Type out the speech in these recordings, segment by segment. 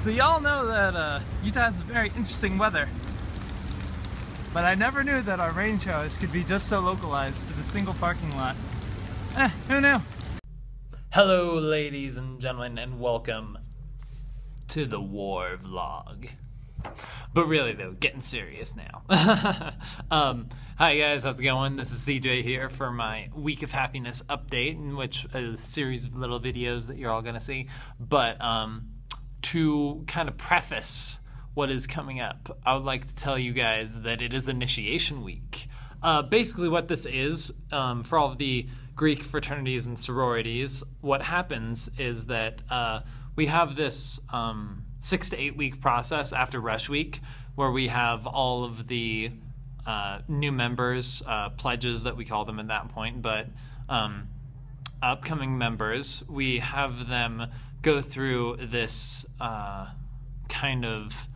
So y'all know that Utah has very interesting weather, but I never knew that our rain showers could be just so localized to the single parking lot. Who knew? Hello ladies and gentlemen, and welcome to the war vlog. But really though, getting serious now. Hi guys, how's it going? This is CJ here for my Week of Happiness update, in which is a series of little videos that you're all gonna see. But to kind of preface what is coming up, I would like to tell you guys that it is Initiation Week. Basically what this is, for all of the Greek fraternities and sororities, what happens is that we have this 6 to 8 week process after Rush Week, where we have all of the new members, pledges that we call them at that point, but upcoming members, we have them go through this kind of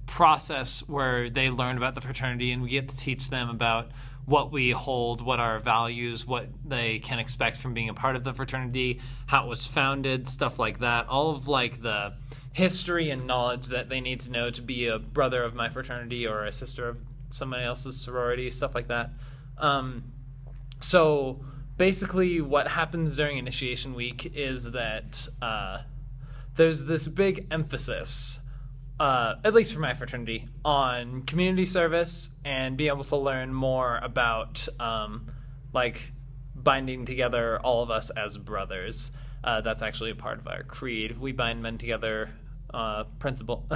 process where they learn about the fraternity, and we get to teach them about what we hold, what our values, what they can expect from being a part of the fraternity, how it was founded, stuff like that. All of like the history and knowledge that they need to know to be a brother of my fraternity or a sister of somebody else's sorority, stuff like that. So basically what happens during Initiation Week is that there's this big emphasis, at least for my fraternity, on community service and being able to learn more about like binding together all of us as brothers. That's actually a part of our creed. We bind men together principle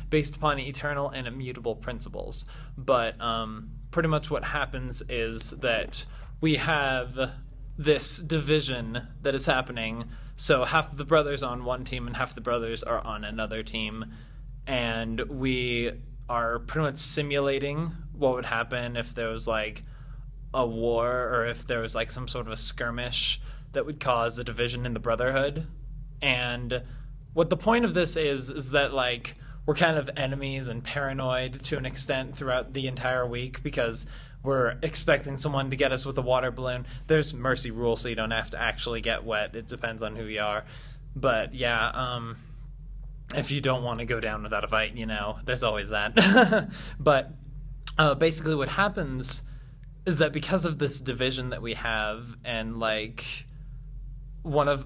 based upon eternal and immutable principles. But pretty much what happens is that we have this division that is happening. So half of the brothers are on one team and half the brothers are on another team. And we are pretty much simulating what would happen if there was like a war, or if there was like some sort of a skirmish that would cause a division in the brotherhood. And what the point of this is that like we're kind of enemies and paranoid to an extent throughout the entire week, because we're expecting someone to get us with a water balloon. There's mercy rule, so you don't have to actually get wet. It depends on who you are. But yeah, if you don't want to go down without a fight, you know, there's always that. But basically what happens is that because of this division that we have, and like one of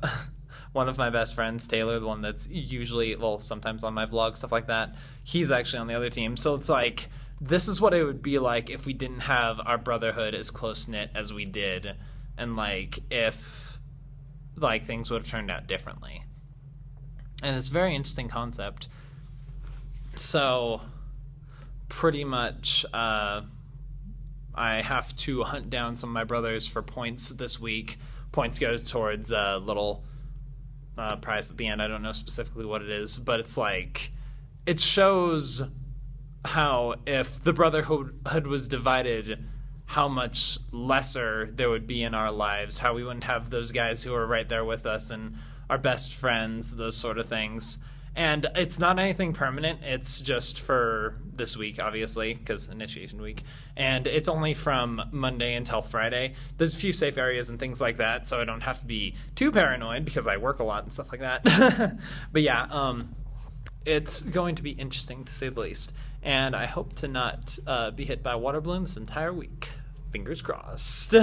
my best friends, Taylor, the one that's usually, well, sometimes on my vlog, stuff like that, he's actually on the other team. So it's like, this is what it would be like if we didn't have our brotherhood as close-knit as we did, and like if like things would have turned out differently. And it's a very interesting concept. So pretty much I have to hunt down some of my brothers for points this week. Points goes towards a little prize at the end. I don't know specifically what it is, but it's like, it shows how if the brotherhood was divided, how much lesser there would be in our lives, how we wouldn't have those guys who are right there with us and our best friends, those sort of things. And it's not anything permanent. It's just for this week, obviously, because Initiation Week. And it's only from Monday until Friday. There's a few safe areas and things like that, so I don't have to be too paranoid because I work a lot and stuff like that. But yeah, it's going to be interesting to say the least. And I hope to not be hit by a water balloon this entire week. Fingers crossed.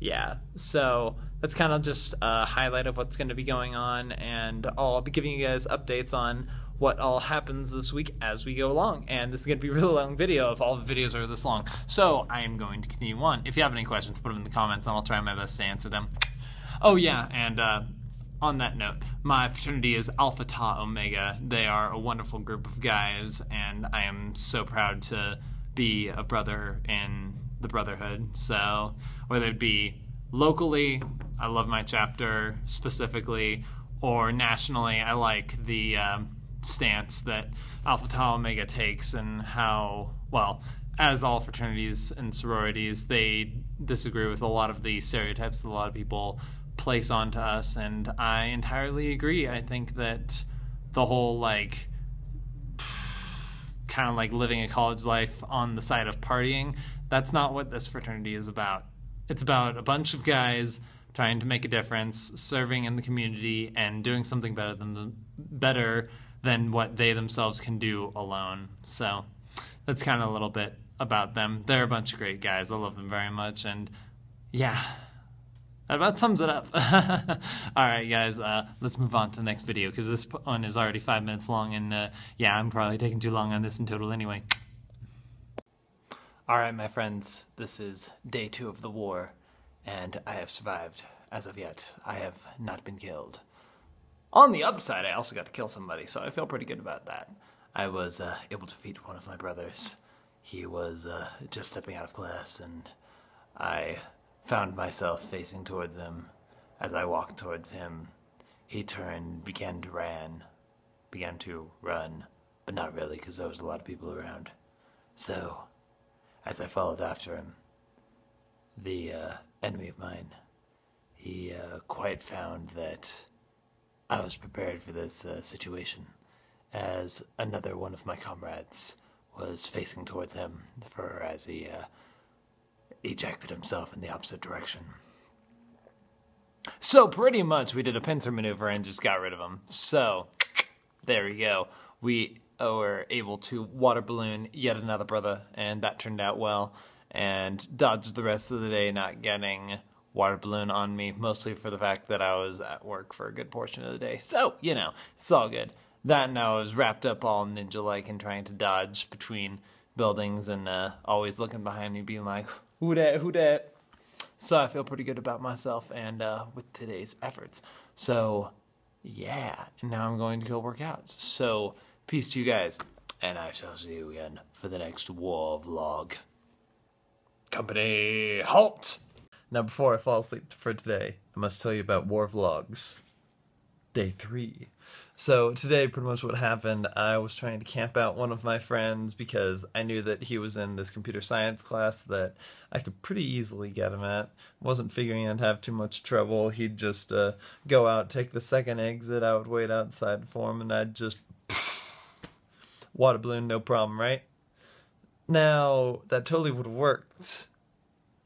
Yeah, so that's kind of just a highlight of what's going to be going on, and I'll be giving you guys updates on what all happens this week as we go along. And this is going to be a really long video if all the videos are this long. So I am going to continue on. If you have any questions, put them in the comments and I'll try my best to answer them. Oh yeah, and on that note, my fraternity is Alpha Tau Omega. They are a wonderful group of guys, and I am so proud to be a brother in the brotherhood. So whether it be locally, I love my chapter specifically, or nationally, I like the stance that Alpha Tau Omega takes, and how, well, as all fraternities and sororities, they disagree with a lot of the stereotypes that a lot of people place onto us, and I entirely agree. I think that the whole like kind of like living a college life on the side of partying, that's not what this fraternity is about. It's about a bunch of guys trying to make a difference, serving in the community, and doing something better than better than what they themselves can do alone. So that's kind of a little bit about them. They're a bunch of great guys. I love them very much. And yeah, that about sums it up. All right, guys, let's move on to the next video because this one is already 5 minutes long. And yeah, I'm probably taking too long on this in total anyway. All right, my friends, this is day 2 of the war, and I have survived. As of yet, I have not been killed. On the upside, I also got to kill somebody, so I feel pretty good about that. I was able to defeat one of my brothers. He was just stepping out of class, and I found myself facing towards him. As I walked towards him, he turned, began to run, but not really, because there was a lot of people around. So, as I followed after him, the enemy of mine, he quite found that I was prepared for this situation, as another one of my comrades was facing towards him as he ejected himself in the opposite direction. So pretty much we did a pincer maneuver and just got rid of him. So there we go. We were able to water balloon yet another brother, and that turned out well, and dodged the rest of the day not getting water balloon on me, mostly for the fact that I was at work for a good portion of the day. So, you know, it's all good. That and I was wrapped up all ninja-like and trying to dodge between buildings and always looking behind me being like, who dat, who dat? So I feel pretty good about myself and with today's efforts. So, yeah, and now I'm going to go work out. So, peace to you guys, and I shall see you again for the next war vlog. Company, halt! Now, before I fall asleep for today, I must tell you about war vlogs. Day 3. So today, pretty much what happened, I was trying to camp out one of my friends because I knew that he was in this computer science class that I could pretty easily get him at. Wasn't figuring I'd have too much trouble. He'd just go out, take the second exit, I would wait outside for him, and I'd just water balloon, no problem, right? Now, that totally would have worked,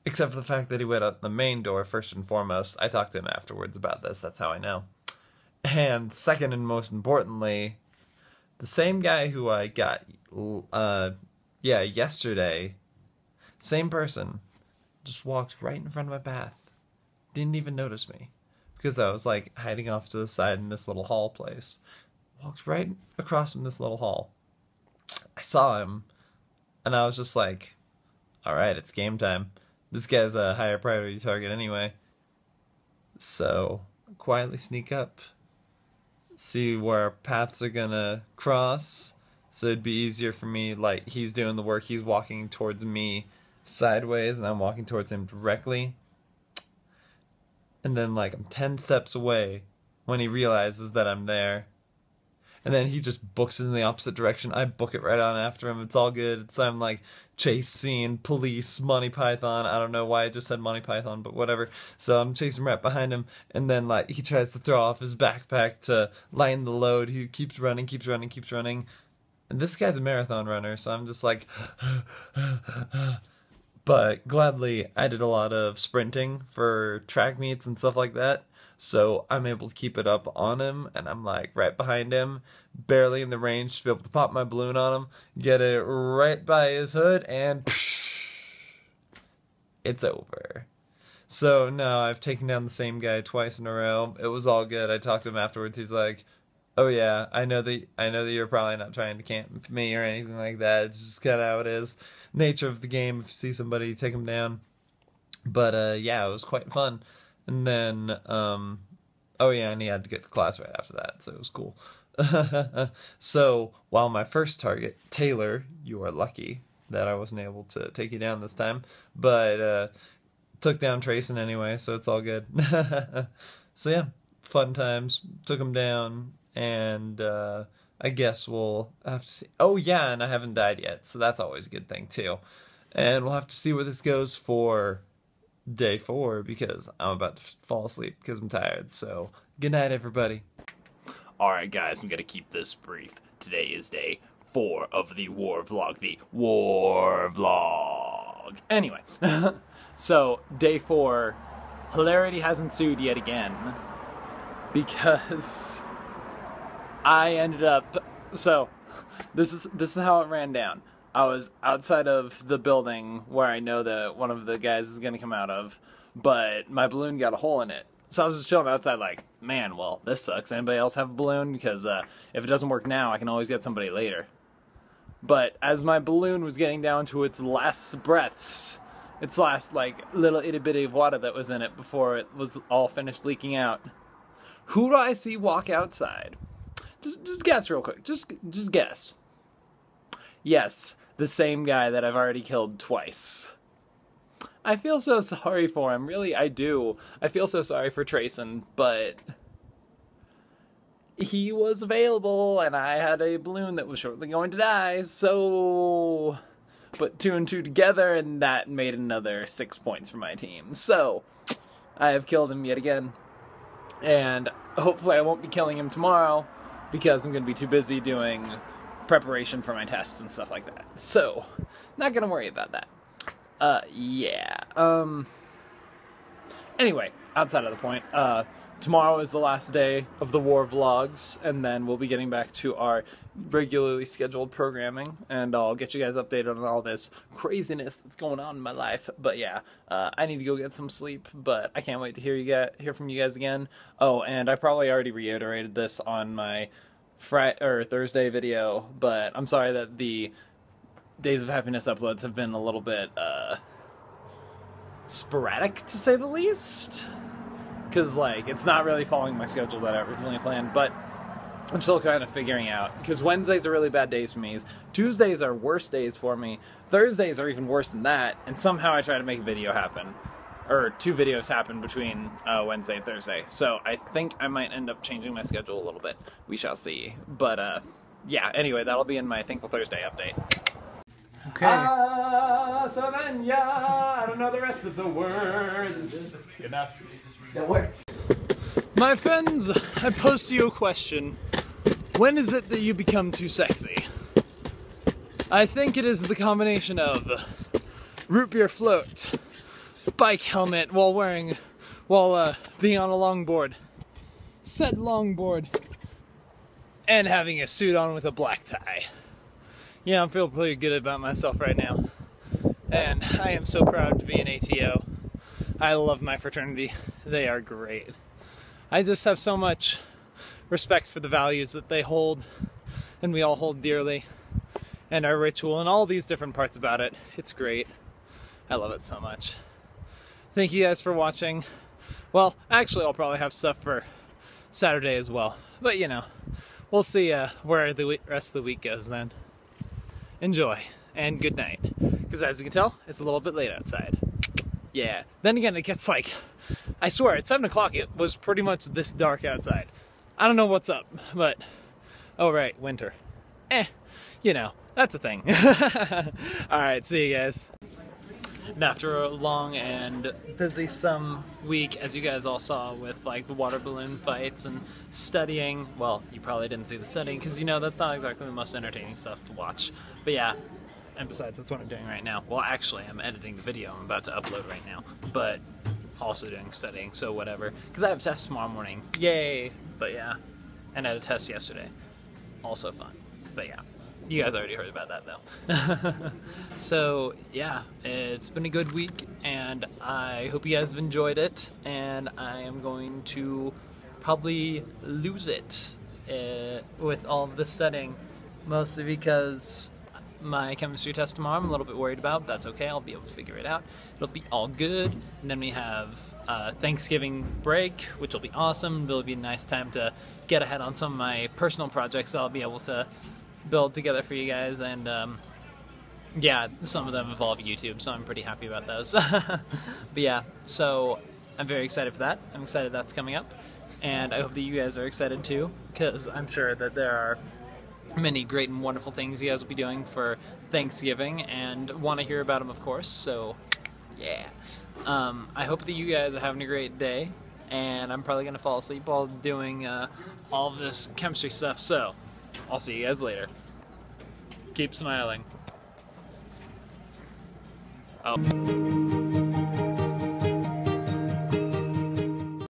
except for the fact that he went out the main door first and foremost. I talked to him afterwards about this, that's how I know. And second and most importantly, the same guy who I got, yesterday, same person, just walked right in front of my path. Didn't even notice me, because I was like hiding off to the side in this little hall place. Walked right across from this little hall. I saw him, and I was just like, alright, it's game time. This guy's a higher priority target anyway. So, quietly sneak up. See where our paths are gonna cross. So it'd be easier for me, like, he's doing the work, he's walking towards me sideways, and I'm walking towards him directly. And then, like, I'm 10 steps away when he realizes that I'm there. And then he just books it in the opposite direction. I book it right on after him. It's all good. It's I'm like chase scene, police, Monty Python. I don't know why I just said Monty Python, but whatever. So I'm chasing right behind him, and then like he tries to throw off his backpack to lighten the load. He keeps running, keeps running, keeps running. And this guy's a marathon runner, so I'm just like but gladly I did a lot of sprinting for track meets and stuff like that. So I'm able to keep it up on him, and I'm like right behind him, barely in the range to be able to pop my balloon on him, get it right by his hood, and it's over. So now I've taken down the same guy twice in a row. It was all good. I talked to him afterwards. He's like, "Oh yeah, I know that you're probably not trying to camp me or anything like that. It's just kind of how it is, nature of the game. If you see somebody, take them down." But yeah, it was quite fun. And then, oh yeah, and he had to get to class right after that, so it was cool. So, while my first target, Taylor, you are lucky that I wasn't able to take you down this time, but took down Trayson anyway, so it's all good. So yeah, fun times, took him down, and I guess we'll have to see. Oh yeah, and I haven't died yet, so that's always a good thing too. And we'll have to see where this goes for day 4, because I'm about to fall asleep because I'm tired. So, good night, everybody. Alright, guys, we gotta keep this brief. Today is day 4 of the war vlog. The war vlog. Anyway, so, day 4, hilarity has ensued yet again, because I ended up, so this is how it ran down. I was outside of the building where I know that one of the guys is going to come out of, but my balloon got a hole in it. So I was just chilling outside like, man, well, this sucks. Anybody else have a balloon? Because if it doesn't work now, I can always get somebody later. But as my balloon was getting down to its last breaths, its last like little itty bitty of water that was in it before it was all finished leaking out, who do I see walk outside? Just guess real quick. Just guess. Yes, the same guy that I've already killed twice. I feel so sorry for him. Really, I do. I feel so sorry for Trayson, but he was available, and I had a balloon that was shortly going to die, so put 2 and 2 together, and that made another 6 points for my team. So, I have killed him yet again, and hopefully I won't be killing him tomorrow, because I'm going to be too busy doing preparation for my tests and stuff like that. So, not going to worry about that. Yeah. Anyway, outside of the point, tomorrow is the last day of the War Vlogs, and then we'll be getting back to our regularly scheduled programming, and I'll get you guys updated on all this craziness that's going on in my life. But yeah, I need to go get some sleep, but I can't wait to hear from you guys again. Oh, and I probably already reiterated this on my Thursday video, but I'm sorry that the Days of Happiness uploads have been a little bit sporadic, to say the least, because like it's not really following my schedule that I originally planned, but I'm still kind of figuring out, because Wednesdays are really bad days for me, Tuesdays are worse days for me, Thursdays are even worse than that, and somehow I try to make a video happen, or 2 videos happen between Wednesday and Thursday. So I think I might end up changing my schedule a little bit. We shall see. But yeah, anyway, that'll be in my Thankful Thursday update. Okay. Savannah, I don't know the rest of the words. Good enough. That works. My friends, I pose to you a question. When is it that you become too sexy? I think it is the combination of root beer float, bike helmet while being on a longboard, said longboard, and having a suit on with a black tie. Yeah, I'm feeling pretty good about myself right now, and I am so proud to be an ATO. I love my fraternity. They are great. I just have so much respect for the values that they hold, and we all hold dearly, and our ritual and all these different parts about it. It's great. I love it so much. Thank you guys for watching. Well, actually I'll probably have stuff for Saturday as well, but you know, we'll see where the rest of the week goes then. Enjoy, and good night, because as you can tell, it's a little bit late outside. Yeah, then again, it gets like, I swear, at 7 o'clock it was pretty much this dark outside. I don't know what's up, but, oh right, winter. You know, that's a thing. Alright, see you guys. And after a long and busy week, as you guys all saw, with like the water balloon fights and studying, well, you probably didn't see the studying because you know that's not exactly the most entertaining stuff to watch. But yeah, and besides, that's what I'm doing right now. Well, actually, I'm editing the video I'm about to upload right now, but also doing studying, so whatever. Because I have tests tomorrow morning. Yay! But yeah, and I had a test yesterday. Also fun. But yeah. You guys already heard about that though. So yeah, it's been a good week, and I hope you guys have enjoyed it, and I am going to probably lose it with all of this studying, mostly because my chemistry test tomorrow I'm a little bit worried about, but that's okay, I'll be able to figure it out. It'll be all good, and then we have Thanksgiving break, which will be awesome. It'll be a nice time to get ahead on some of my personal projects that I'll be able to build together for you guys, and yeah, some of them involve YouTube, so I'm pretty happy about those. But yeah, so I'm very excited for that. I'm excited that's coming up, and I hope that you guys are excited too, because I'm sure that there are many great and wonderful things you guys will be doing for Thanksgiving, and want to hear about them, of course. So yeah, I hope that you guys are having a great day, and I'm probably gonna fall asleep while doing all of this chemistry stuff, so I'll see you guys later. Keep smiling. Oh.